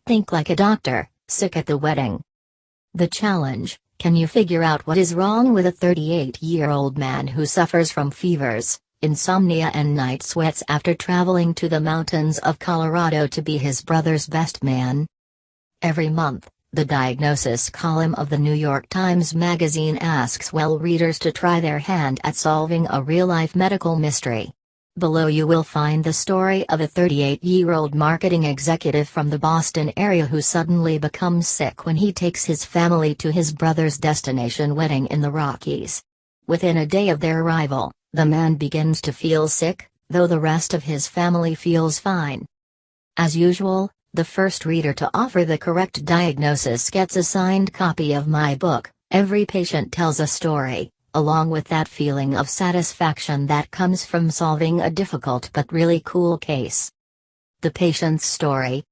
Think like a doctor, sick at the wedding. The challenge: can you figure out what is wrong with a 38-year-old man who suffers from fevers, insomnia and night sweats after traveling to the mountains of Colorado to be his brother's best man? Every month, the diagnosis column of the New York Times Magazine asks well readers to try their hand at solving a real-life medical mystery. Below you will find the story of a 38-year-old marketing executive from the Boston area who suddenly becomes sick when he takes his family to his brother's destination wedding in the Rockies. Within a day of their arrival, the man begins to feel sick, though the rest of his family feels fine. As usual, the first reader to offer the correct diagnosis gets a signed copy of my book, Every Patient Tells a Story, along with that feeling of satisfaction that comes from solving a difficult but really cool case. The patient's story.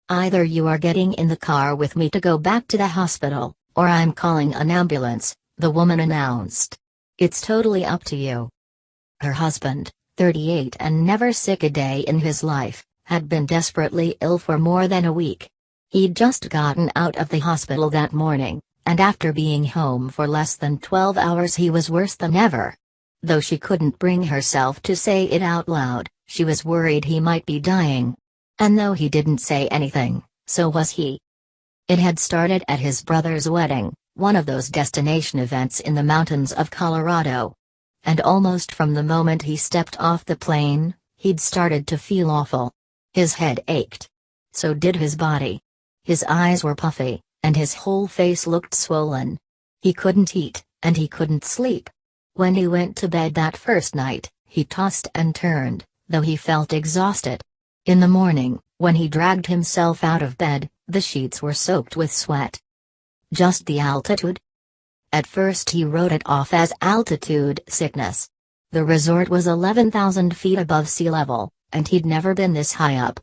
Either you are getting in the car with me to go back to the hospital, or I'm calling an ambulance, the woman announced. It's totally up to you. Her husband, 38 and never sick a day in his life, had been desperately ill for more than a week. He'd just gotten out of the hospital that morning, and after being home for less than 12 hours he was worse than ever. Though she couldn't bring herself to say it out loud, she was worried he might be dying. And though he didn't say anything, so was he. It had started at his brother's wedding, one of those destination events in the mountains of Colorado. And almost from the moment he stepped off the plane, he'd started to feel awful. His head ached. So did his body. His eyes were puffy, and his whole face looked swollen. He couldn't eat, and he couldn't sleep. When he went to bed that first night, he tossed and turned, though he felt exhausted. In the morning, when he dragged himself out of bed, the sheets were soaked with sweat. Just the altitude? At first he wrote it off as altitude sickness. The resort was 11,000 feet above sea level, and he'd never been this high up.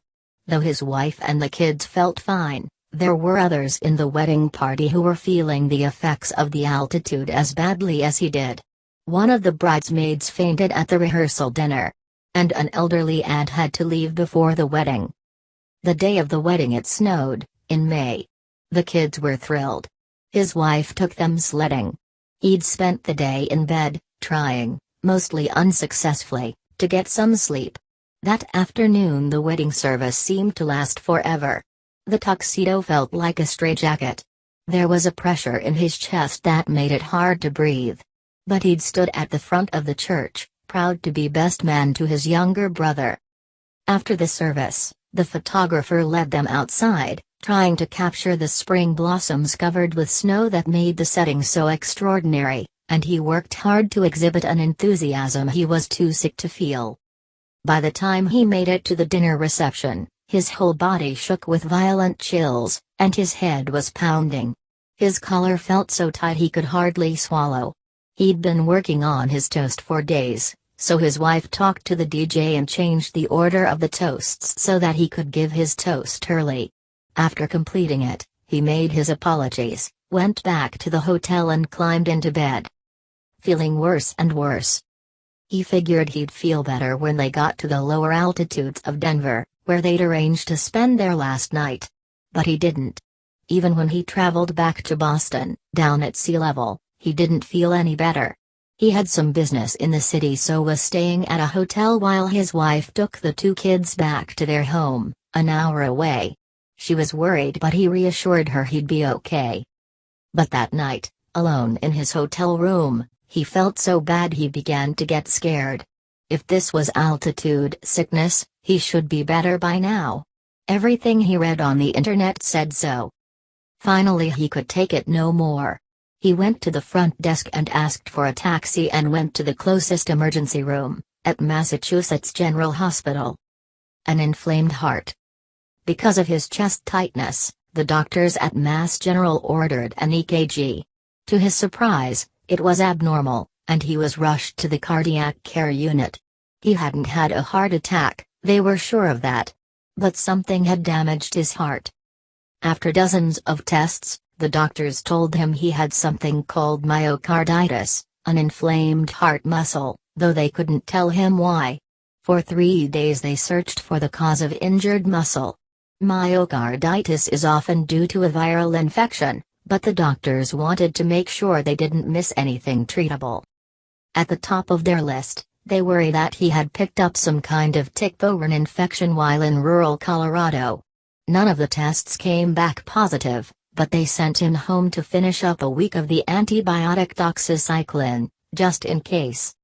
Though his wife and the kids felt fine, there were others in the wedding party who were feeling the effects of the altitude as badly as he did. One of the bridesmaids fainted at the rehearsal dinner. And an elderly aunt had to leave before the wedding. The day of the wedding it snowed, in May. The kids were thrilled. His wife took them sledding. He'd spent the day in bed, trying, mostly unsuccessfully, to get some sleep. That afternoon the wedding service seemed to last forever. The tuxedo felt like a straitjacket. There was a pressure in his chest that made it hard to breathe. But he'd stood at the front of the church, proud to be best man to his younger brother. After the service, the photographer led them outside, trying to capture the spring blossoms covered with snow that made the setting so extraordinary, and he worked hard to exhibit an enthusiasm he was too sick to feel. By the time he made it to the dinner reception, his whole body shook with violent chills, and his head was pounding. His collar felt so tight he could hardly swallow. He'd been working on his toast for days, so his wife talked to the DJ and changed the order of the toasts so that he could give his toast early. After completing it, he made his apologies, went back to the hotel and climbed into bed. Feeling worse and worse. He figured he'd feel better when they got to the lower altitudes of Denver, where they'd arranged to spend their last night. But he didn't. Even when he traveled back to Boston, down at sea level, he didn't feel any better. He had some business in the city so was staying at a hotel while his wife took the two kids back to their home, an hour away. She was worried but he reassured her he'd be okay. But that night, alone in his hotel room, he felt so bad he began to get scared. If this was altitude sickness, he should be better by now. Everything he read on the internet said so. Finally he could take it no more. He went to the front desk and asked for a taxi and went to the closest emergency room, at Massachusetts General Hospital. An inflamed heart. Because of his chest tightness, the doctors at Mass General ordered an EKG. To his surprise, it was abnormal, and he was rushed to the cardiac care unit. He hadn't had a heart attack, they were sure of that. But something had damaged his heart. After dozens of tests, the doctors told him he had something called myocarditis, an inflamed heart muscle, though they couldn't tell him why. For 3 days they searched for the cause of injured muscle. Myocarditis is often due to a viral infection, but the doctors wanted to make sure they didn't miss anything treatable. At the top of their list, they worry that he had picked up some kind of tick-borne infection while in rural Colorado. None of the tests came back positive, but they sent him home to finish up a week of the antibiotic doxycycline, just in case.